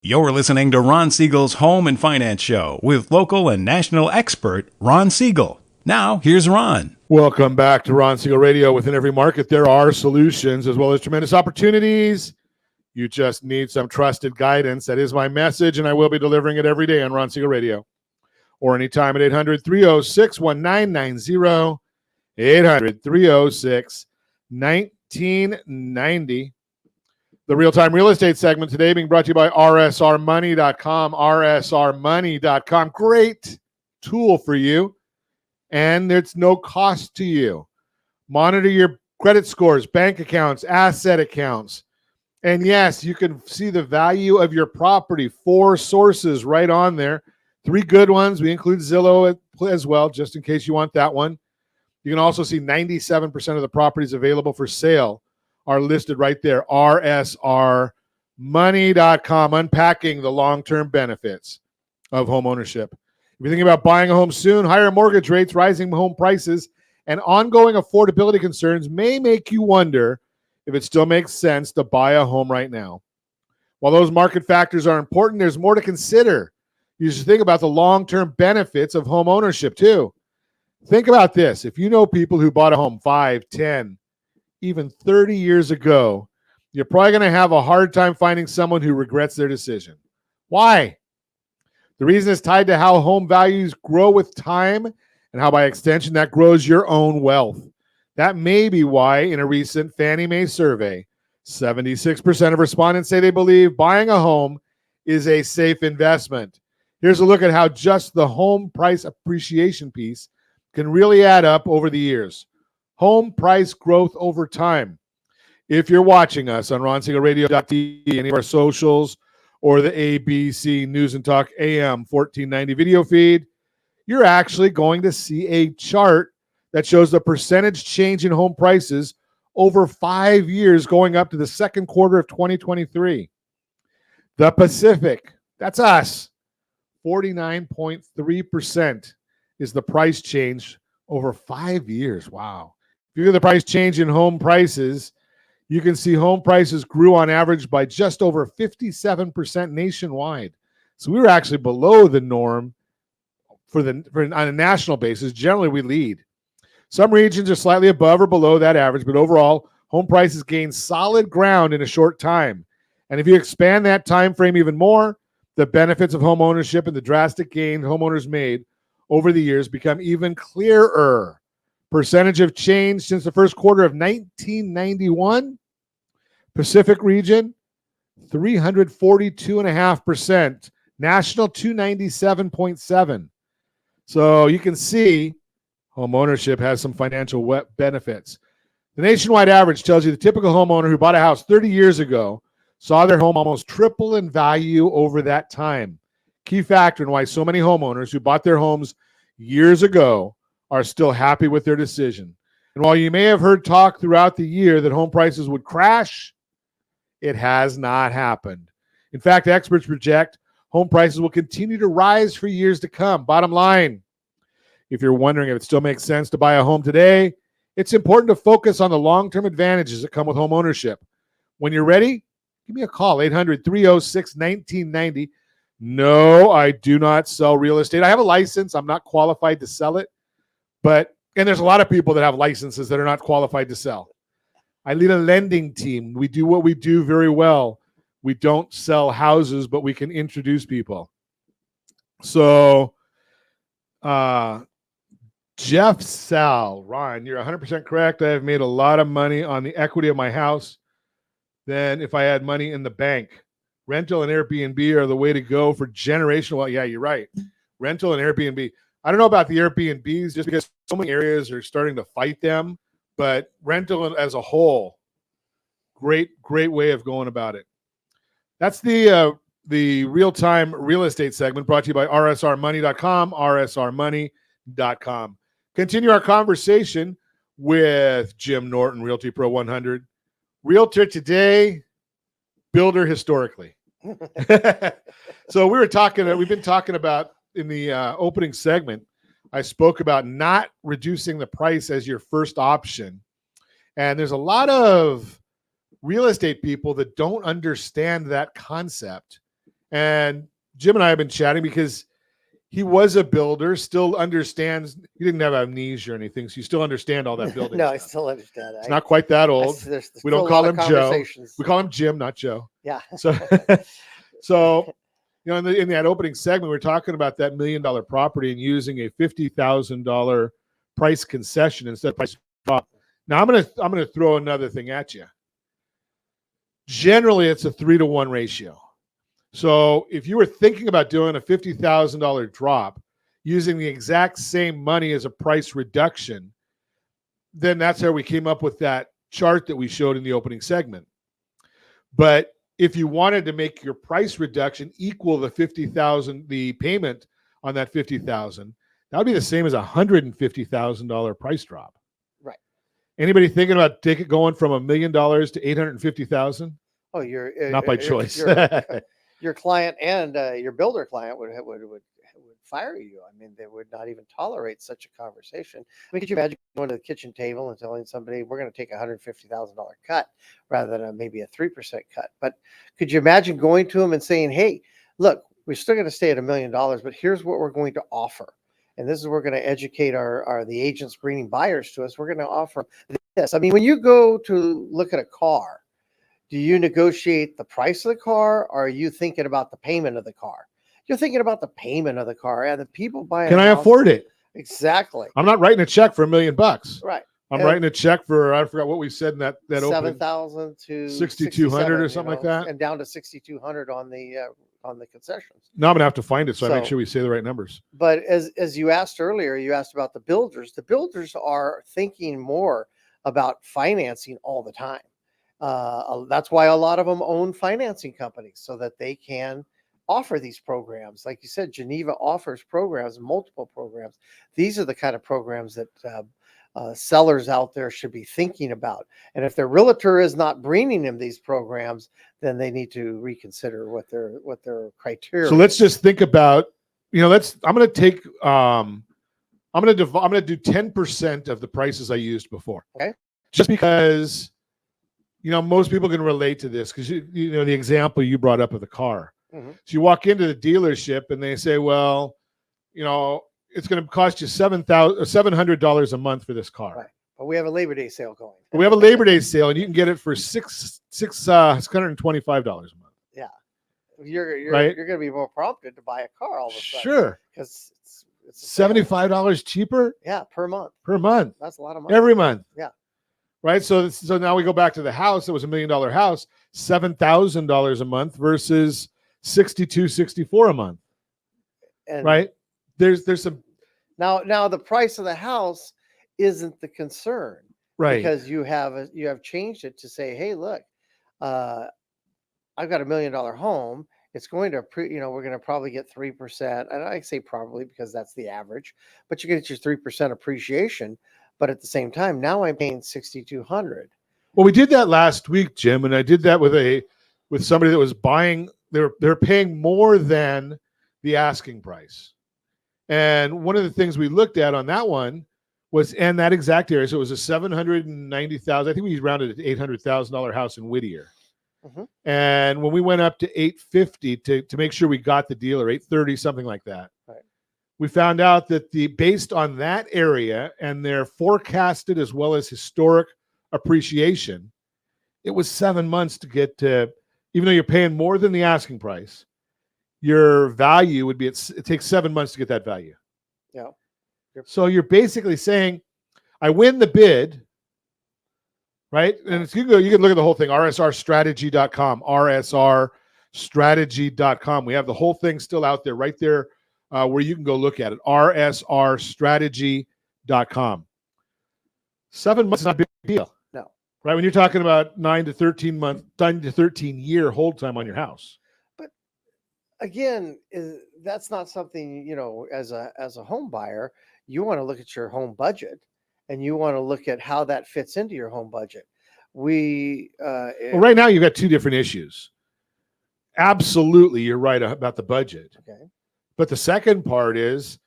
You're listening to Ron Siegel's Home and Finance Show with local and national expert Ron Siegel. Now, here's Ron. Welcome back to Ron Siegel Radio. Within every market, there are solutions as well as tremendous opportunities. You just need some trusted guidance. That is my message, and I will be delivering it every day on Ron Siegel Radio. Or anytime at 800-306-1990, 800-306-1990. The real-time real estate segment today being brought to you by rsrmoney.com. rsrmoney.com. Great tool for you, and there's no cost to you. Monitor your credit scores, bank accounts, asset accounts. And yes, you can see the value of your property. 4 sources right on there. 3 good ones. We include Zillow as well, just in case you want that one. You can also see 97% of the properties available for sale are listed right there. rsrmoney.com, unpacking the long-term benefits of home ownership. If you're thinking about buying a home soon, higher mortgage rates, rising home prices, and ongoing affordability concerns may make you wonder if it still makes sense to buy a home right now. While those market factors are important, there's more to consider. You should think about the long-term benefits of home ownership too. Think about this. If you know people who bought a home 5, 10, even 30 years ago, you're probably going to have a hard time finding someone who regrets their decision. Why? The reason is tied to how home values grow with time and how by extension that grows your own wealth. That may be why in a recent Fannie Mae survey, 76% of respondents say they believe buying a home is a safe investment. Here's a look at how just the home price appreciation piece can really add up over the years. Home price growth over time. If you're watching us on RonSiegelRadio.tv, any of our socials, or the ABC News and Talk AM 1490 video feed, you're actually going to see a chart that shows the percentage change in home prices over 5 years going up to the second quarter of 2023. The Pacific, that's us, 49.3% is the price change over 5 years. Wow. If you look at the price change in home prices, you can see home prices grew on average by just over 57% nationwide. So we were actually below the norm on a national basis. Generally, we lead. Some regions are slightly above or below that average, but overall, home prices gained solid ground in a short time. And if you expand that time frame even more, the benefits of home ownership and the drastic gain homeowners made over the years become even clearer. Percentage of change since the first quarter of 1991, Pacific region, 342.5%, national 297.7. So you can see home ownership has some financial benefits. The nationwide average tells you the typical homeowner who bought a house 30 years ago saw their home almost triple in value over that time. Key factor in why so many homeowners who bought their homes years ago are still happy with their decision. And while you may have heard talk throughout the year that home prices would crash, it has not happened. In fact, experts project home prices will continue to rise for years to come. Bottom line, if you're wondering if it still makes sense to buy a home today, it's important to focus on the long-term advantages that come with home ownership. When you're ready, give me a call, 800-306-1990. No, I do not sell real estate. I have a license. I'm not qualified to sell it. And there's a lot of people that have licenses that are not qualified to sell. I lead a lending team. We do what we do very well. We don't sell houses, but we can introduce people. So, Jeff Sal, Ron, you're 100% correct. I have made a lot of money on the equity of my house than if I had money in the bank. Rental and Airbnb are the way to go for generational. Well, yeah, you're right. Rental and Airbnb. I don't know about the Airbnbs just because so many areas are starting to fight them, but rental as a whole, great way of going about it. That's the real-time real estate segment brought to you by rsrmoney.com, rsrmoney.com. Continue our conversation with Jim Norton, Realty Pro 100. Realtor today, builder historically. So we've been talking about in the opening segment, I spoke about not reducing the price as your first option. And there's a lot of real estate people that don't understand that concept. And Jim and I have been chatting because he was a builder, still understands. He didn't have amnesia or anything, so you still understand all that building No, stuff. I still understand. It's not quite that old. We don't call him Joe. We call him Jim, not Joe. Yeah. So in that opening segment, we're talking about that $1 million property and using a $50,000 price concession instead of price drop. Now I'm gonna throw another thing at you. Generally, it's a 3-to-1 ratio. So if you were thinking about doing a $50,000 drop using the exact same money as a price reduction, then that's how we came up with that chart that we showed in the opening segment. But if you wanted to make your price reduction equal the $50,000, the payment on that $50,000, that would be the same as a $150,000 price drop. Right. Anybody thinking about going from $1 million to $850,000? Oh, you're not by choice. Your client and your builder client would fire you. I mean, they would not even tolerate such a conversation. I mean, could you imagine going to the kitchen table and telling somebody we're going to take $150,000 cut rather than maybe a 3% cut? But could you imagine going to them and saying, "Hey, look, we're still going to stay at $1 million, but here's what we're going to offer, and this is we're going to educate the agents bringing buyers to us. We're going to offer this." I mean, when you go to look at a car, do you negotiate the price of the car, or are you thinking about the payment of the car? You're thinking about the payment of the car. And the people buying. Can I afford it? Exactly. I'm not writing a check for $1 million. Right. I'm writing a check for, I forgot what we said in that opening. 7,000 to 6,200 or something like that, and down to 6,200 on the concessions. No, I'm gonna have to find it so I make sure we say the right numbers. But as you asked earlier, you asked about the builders. The builders are thinking more about financing all the time. That's why a lot of them own financing companies so that they can offer these programs. Like you said, Geneva offers programs, multiple programs. These are the kind of programs that sellers out there should be thinking about. And if their realtor is not bringing them these programs, then they need to reconsider what their criteria. So let's just think about, I'm going to take, I'm going to do 10% of the prices I used before. Okay. Just because, most people can relate to this because the example you brought up of the car. Mhm. So you walk into the dealership and they say, well, it's going to cost you $700 a month for this car. Right. But we have a Labor Day sale going. We have a Labor Day sale and you can get it for $625 a month. Yeah. You're Right. going to be more prompted to buy a car all of a sudden. Sure. Because it's a sale. $75 cheaper Yeah, per month. That's a lot of money. every month. Yeah. Right. So now we go back to the house. It was $1 million house, $7,000 a month versus $62,64 a month. And Right. There's some now the price of the house isn't the concern. right. Because you have changed it to say, hey, look, I've got $1 million home. It's going to, we're going to probably get 3%. And I say probably because that's the average, but you get your 3% appreciation. But at the same time, now I'm paying $6,200. Well, we did that last week, Jim, and I did that with somebody that was buying. They're paying more than the asking price. And one of the things we looked at on that one was in that exact area. So it was a $790,000. I think we rounded it to $800,000 house in Whittier. Mhm. And when we went up to $850 to make sure we got the deal, or $830, something like that, Right. we found out that based on that area and their forecasted as well as historic appreciation, it was 7 months to get to, even though you're paying more than the asking price, your value would be, it takes 7 months to get that value. Yeah. So you're basically saying, I win the bid, right? And you can look at the whole thing, rsrstrategy.com, rsrstrategy.com. We have the whole thing still out there right there where you can go look at it, rsrstrategy.com. 7 months is not a big deal. No. Right? When you're talking about 9 to 13 year hold time on your house. Again, that's not something, as a home buyer, you want to look at your home budget and you want to look at how that fits into your home budget. Well, right now you've got two different issues. Absolutely, you're right about the budget. Okay. But the second part is,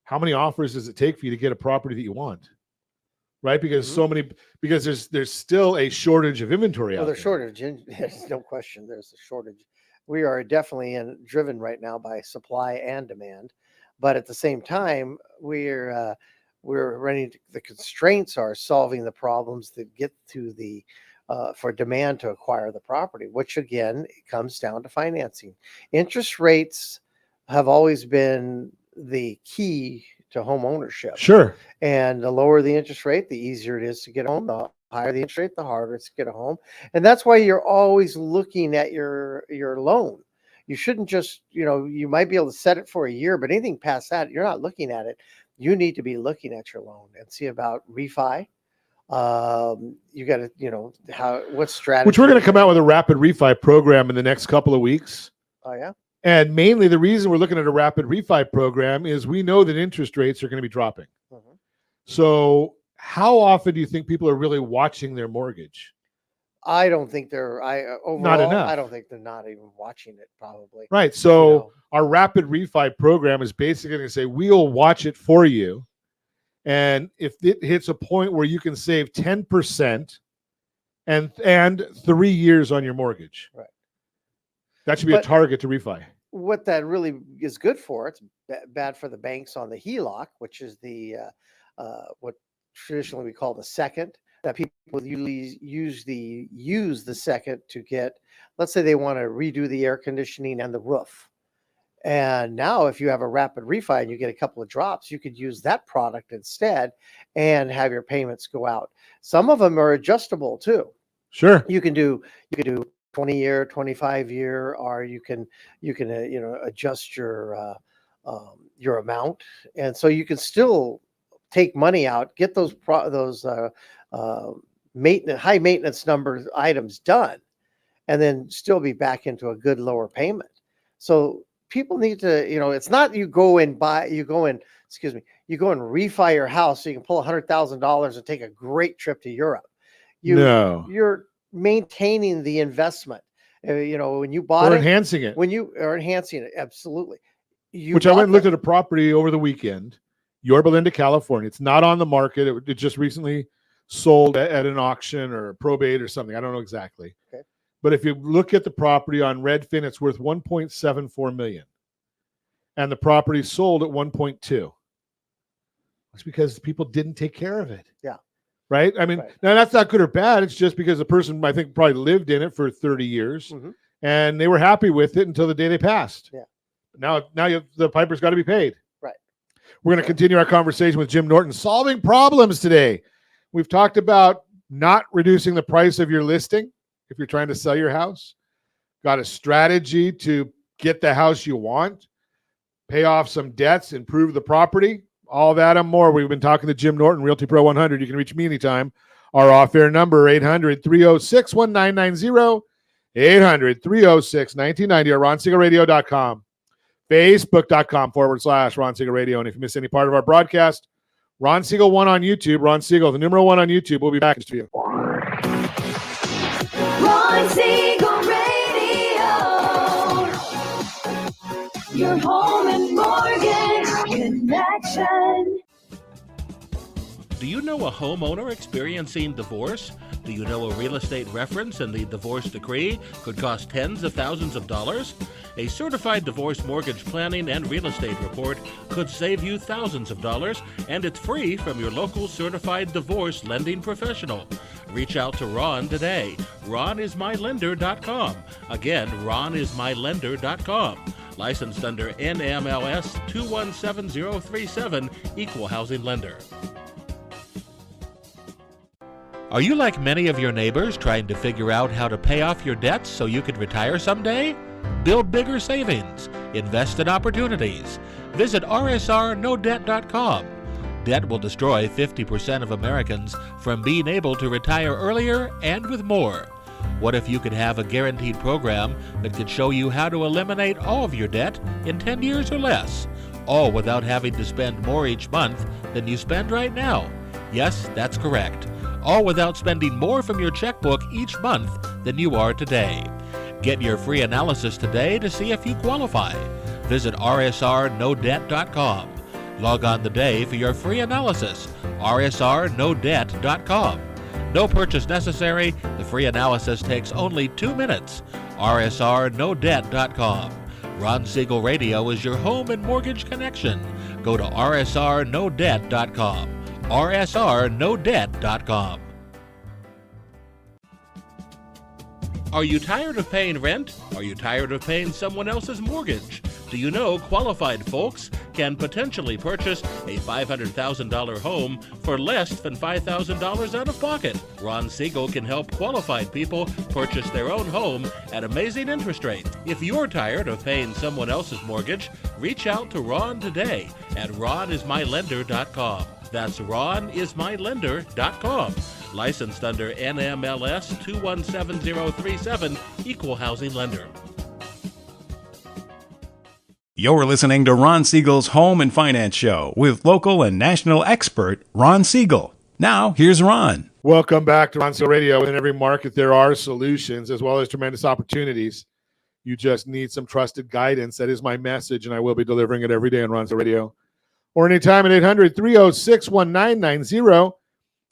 how many offers does it take for you to get a property that you want? Right? Because there's still a shortage of inventory out there's there. shortage. There's no question. There's a shortage. We are definitely driven right now by supply and demand, but at the same time, we're running. The constraints are solving the problems that get to the for demand to acquire the property, which again comes down to financing. Interest rates have always been the key to home ownership. Sure. And the lower the interest rate, the easier it is to get a home. The higher the interest rate, the harder it's to get a home. And that's why you're always looking at your loan. You shouldn't just, you might be able to set it for a year, but anything past that, you're not looking at it. You need to be looking at your loan and see about refi. You got to, what strategy. Which we're going to come out with a rapid refi program in the next couple of weeks. Oh, yeah. And mainly the reason we're looking at a rapid refi program is we know that interest rates are going to be dropping. Mhm. So how often do you think people are really watching their mortgage? I don't think overall, Not enough. I don't think they're not even watching it probably. Right. So our rapid refi program is basically going to say, we'll watch it for you. And if it hits a point where you can save 10% and 3 years on your mortgage, Right. That should be a target to refi. What that really is good for, it's bad for the banks on the HELOC, which is the what traditionally we call the second, that people usually use the second to get, let's say they want to redo the air conditioning and the roof. And now if you have a rapid refi and you get a couple of drops, you could use that product instead and have your payments go out. Some of them are adjustable too. Sure. You can do 20-year, 25-year, or you can adjust your amount, and so you can still take money out, get those high maintenance number items done, and then still be back into a good lower payment. So people need to, it's not you go and refi your house so you can pull $100,000 and take a great trip to Europe. You're maintaining the investment. When you bought or it, enhancing it. when you are enhancing it, absolutely. Which I went and looked at a property over the weekend, Yorba Linda, California. It's not on the market. It just recently sold at an auction or probate or something. I don't know exactly. Okay. But if you look at the property on Redfin, it's worth $1.74 million. And the property sold at 1.2. It's because people didn't take care of it. Yeah. Right? I mean, Right. now that's not good or bad. It's just because the person, I think, probably lived in it for 30 years Mhm. and they were happy with it until the day they passed. Yeah. Now the piper's got to be paid. Right. We're going to continue our conversation with Jim Norton, solving problems today. We've talked about not reducing the price of your listing if you're trying to sell your house. Got a strategy to get the house you want, pay off some debts, improve the property, all that and more. We've been talking to Jim Norton, Realty Pro 100. You can reach me anytime. Our off-air number, 800-306-1990, 800-306-1990, or RonSiegelRadio.com, Facebook.com/Ron Siegel Radio. And if you miss any part of our broadcast, Ron Siegel 1 on YouTube, Ron Siegel, the number 1 on YouTube. We'll be back in just a few. Ron Siegel Radio. Your home and mortgage connection. Do you know a homeowner experiencing divorce? Do you know a real estate reference and the divorce decree could cost tens of thousands of dollars? A certified divorce mortgage planning and real estate report could save you thousands of dollars, and it's free from your local certified divorce lending professional. Reach out to Ron today. RonIsMyLender.com. Again, RonIsMyLender.com. Licensed under NMLS 217037, Equal Housing Lender. Are you like many of your neighbors trying to figure out how to pay off your debts so you could retire someday? Build bigger savings. Invest in opportunities. Visit RSRNoDebt.com. Debt will destroy 50% of Americans from being able to retire earlier and with more. What if you could have a guaranteed program that could show you how to eliminate all of your debt in 10 years or less, all without having to spend more each month than you spend right now? Yes, that's correct. All without spending more from your checkbook each month than you are today. Get your free analysis today to see if you qualify. Visit RSRNoDebt.com. Log on today for your free analysis, RSRNoDebt.com. No purchase necessary. The free analysis takes only 2 minutes. RSRNoDebt.com. Ron Siegel Radio is your home and mortgage connection. Go to RSRNoDebt.com. RSRNoDebt.com. Are you tired of paying rent? Are you tired of paying someone else's mortgage? Do you know qualified folks can potentially purchase a $500,000 home for less than $5,000 out of pocket? Ron Siegel can help qualified people purchase their own home at amazing interest rates. If you're tired of paying someone else's mortgage, reach out to Ron today at RonIsMyLender.com. That's RonIsMyLender.com. Licensed under NMLS 217037, Equal Housing Lender. You're listening to Ron Siegel's Home and Finance Show with local and national expert Ron Siegel. Now, here's Ron. Welcome back to Ron Siegel Radio. In every market, there are solutions as well as tremendous opportunities. You just need some trusted guidance. That is my message, and I will be delivering it every day on Ron Siegel Radio. Or anytime at 800-306-1990,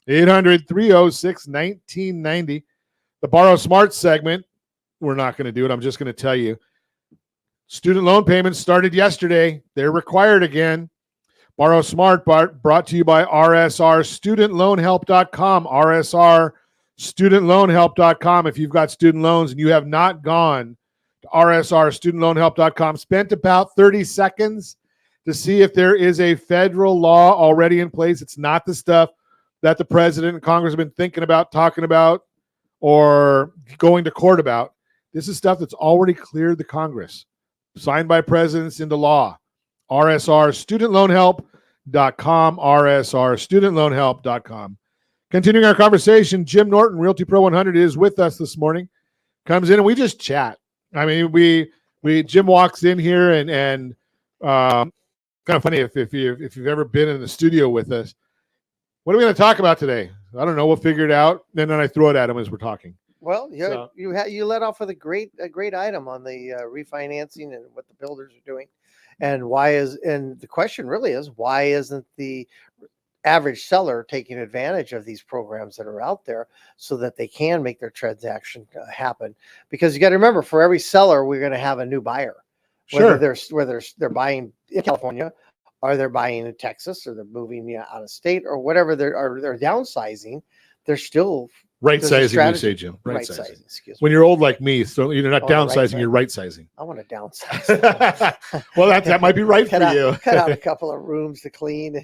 800-306-1990. The Borrow Smart segment, we're not going to do it. I'm just going to tell you. Student loan payments started yesterday. They're required again. Borrow Smart, brought to you by RSRStudentLoanHelp.com. RSRStudentLoanHelp.com. If you've got student loans and you have not gone to RSRStudentLoanHelp.com, spent about 30 seconds to see if there is a federal law already in place. It's not the stuff that the president and Congress have been thinking about, talking about, or going to court about. This is stuff that's already cleared the Congress, signed by presidents into law. RSRStudentLoanHelp.com, RSRStudentLoanHelp.com. Continuing our conversation, Jim Norton, Realty Pro 100, is with us this morning. Comes in and we just chat. I mean, Jim walks in here and kind of funny if you've ever been in the studio with us. What are we going to talk about today? I don't know. We'll figure it out, and then I throw it at him as we're talking. Well, you let off with a great item on the refinancing and what the builders are doing, and the question really is, why isn't the average seller taking advantage of these programs that are out there so that they can make their transaction happen. Because you got to remember, for every seller, we're going to have a new buyer. Sure. Whether they're buying in California, or they're buying in Texas, or they're moving out of state, or whatever they're downsizing, they're still Right there's a sizing, you strategy. say, Jim. Right sizing. Excuse me. When you're old like me, so you're not Oh, the right downsizing, size. you're right sizing. I want to downsize. Well, that might be right for you. Cut out a couple of rooms to clean,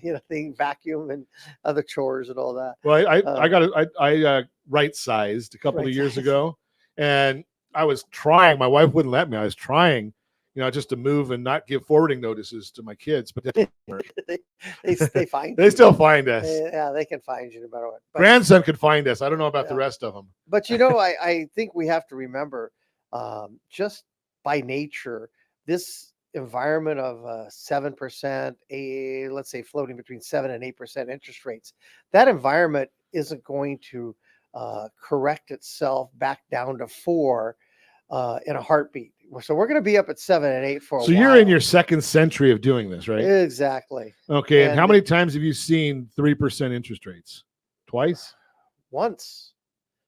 vacuum and other chores and all that. Well, I right sized a couple of years Right-sized. ago, and I was trying. My wife wouldn't let me. I was trying, just to move and not give forwarding notices to my kids, but that didn't work. they find They you. still find us. Yeah, they can find you no matter what. But, Grandson could find us. I don't know about the Yeah. rest of them. but I think we have to remember, just by nature, this environment of 7%, let's say floating between 7 and 8% interest rates, that environment isn't going to correct itself back down to 4 in a heartbeat. So we're going to be up at 7 and 8 for a So while. you're in your second century of doing this, right? Exactly. Okay. And how and- many times have you seen 3% interest rates? Twice? Once.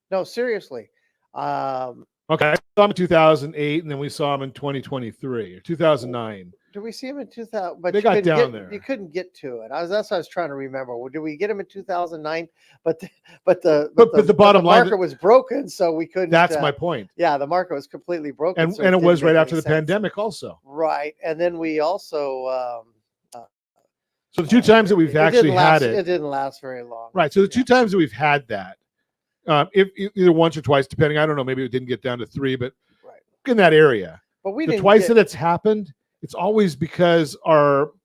No, seriously. Okay. I saw them in 2008, and then we saw them in 2023 or 2009. Did we see him in 2000? But They you got couldn't down get, there. You couldn't get to it. That's what I was trying to remember. Well, did we get him in 2009? But the bottom line- market was broken, so we couldn't. That's my point. Yeah, the market was completely broken, And so and it didn't was right make after any the sense. pandemic also. Right, and then we also. So the two times that we've it actually didn't had last, it. it didn't last very long. Right. So the two times that we've had that, if either once or twice, depending, I don't know, maybe it didn't get down to 3, but Right. in that area. But we The didn't twice get, that it's happened, it's always because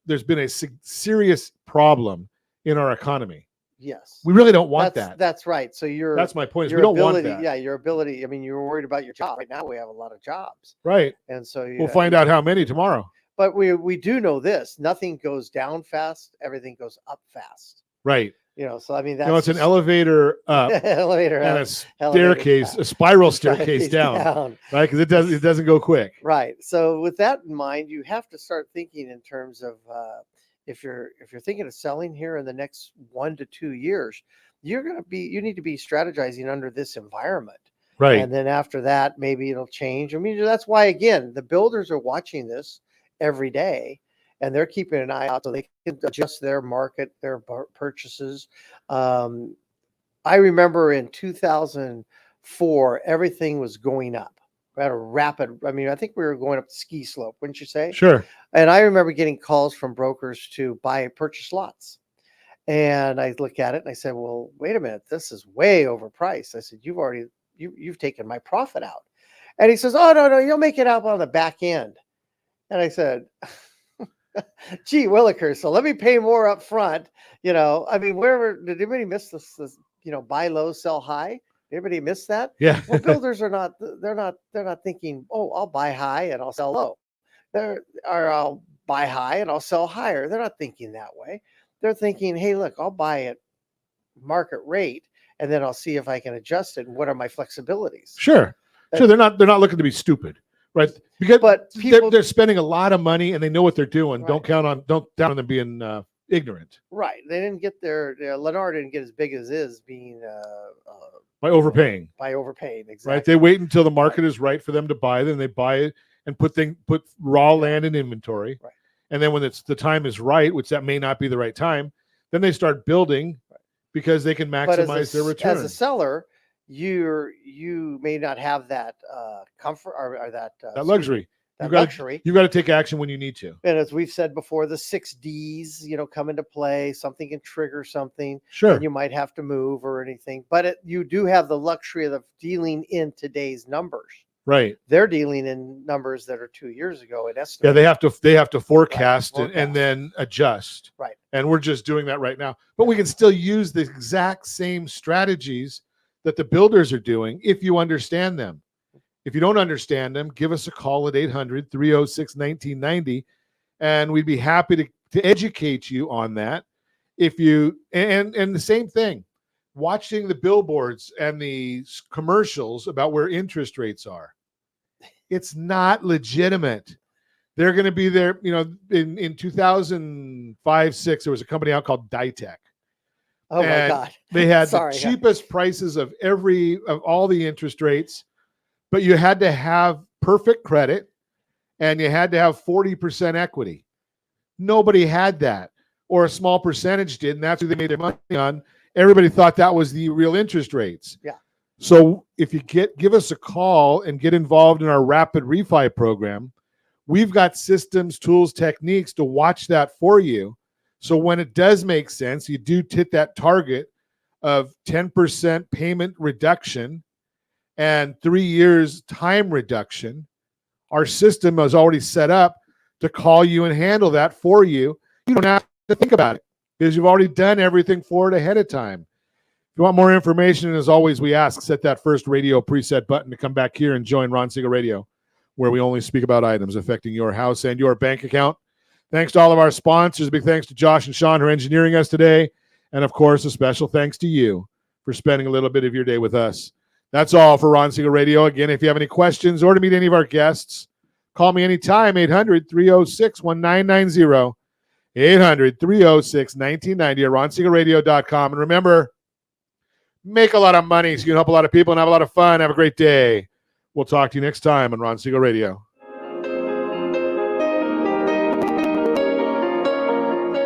there's been a serious problem in our economy. yes. We really don't want that's, that. That's right. So That's my point. Is your we don't ability, want that. yeah, your ability. I mean, you're worried about your job. Right now, we have a lot of jobs, Right. and so We'll find out how many tomorrow. But we do know this: nothing goes down fast; everything goes up fast. Right. So I mean, that's It's an just- elevator up elevator and up, a elevator staircase, down, a spiral staircase down, down. right? Because it doesn't go quick. Right. So with that in mind, you have to start thinking in terms of if you're thinking of selling here in the next 1 to 2 years, you need to be strategizing under this environment. Right. And then after that, maybe it'll change. I mean, that's why, again, the builders are watching this every day, and they're keeping an eye out so they can adjust their market, their purchases. I remember in 2004, everything was going up at a rapid. I mean, I think we were going up the ski slope, wouldn't you say? Sure. And I remember getting calls from brokers to purchase lots. And I look at it and I said, well, wait a minute, this is way overpriced. I said, you've taken my profit out. And he says, oh, no, you'll make it up on the back end. And I said, gee, Willikers, so let me pay more up front. I mean, did anybody miss this, buy low, sell high? Anybody miss that? Yeah. Well, builders are not, they're not thinking, oh, I'll buy high and I'll sell low. Or I'll buy high and I'll sell higher. They're not thinking that way. They're thinking, hey, look, I'll buy at market rate and then I'll see if I can adjust it. And what are my flexibilities? Sure. Sure. They're not looking to be stupid. Right. Because But people, they're spending a lot of money and they know what they're doing. Right. Don't count on them being ignorant right. They didn't get Lennar didn't get as big as is being by overpaying. by overpaying. Exactly. Right. They wait until the market is right for them to buy. Then they buy it and put raw land in inventory. Right. And then when the time is right, which that may not be the right time, then they start building because they can But maximize their return. as a seller, you may not have that comfort or that luxury. that You've got luxury. You've got to take action when you need to. And as we've said before, the 6 Ds, come into play. Something can trigger something. Sure. And you might have to move or anything. But you do have the luxury of dealing in today's numbers. Right. They're dealing in numbers that are 2 years ago at estimate. Yeah, they have to forecast, Right, and then adjust. Right. And we're just doing that right now. But we can still use the exact same strategies that the builders are doing if you understand them. If you don't understand them, give us a call at 800-306-1990, and we'd be happy to educate you on that. If you and the same thing, watching the billboards and the commercials about where interest rates are. It's not legitimate. They're going to be there. In 2005, 6, there was a company out called Ditech, Oh my And God. They had Sorry. the cheapest prices of all the interest rates, but you had to have perfect credit and you had to have 40% equity. Nobody had that, or a small percentage did, and that's who they made their money on. Everybody thought that was the real interest rates. Yeah. So if you give us a call and get involved in our rapid refi program, we've got systems, tools, techniques to watch that for you. So when it does make sense, you do hit that target of 10% payment reduction and 3 years time reduction. Our system is already set up to call you and handle that for you. You don't have to think about it because you've already done everything for it ahead of time. If you want more information, as always, we ask, set that first radio preset button to come back here and join Ron Siegel Radio, where we only speak about items affecting your house and your bank account. Thanks to all of our sponsors. Big thanks to Josh and Sean for engineering us today. And, of course, a special thanks to you for spending a little bit of your day with us. That's all for Ron Siegel Radio. Again, if you have any questions or to meet any of our guests, call me anytime, 800-306-1990, 800-306-1990 at ronsiegelradio.com. And remember, make a lot of money so you can help a lot of people and have a lot of fun. Have a great day. We'll talk to you next time on Ron Siegel Radio.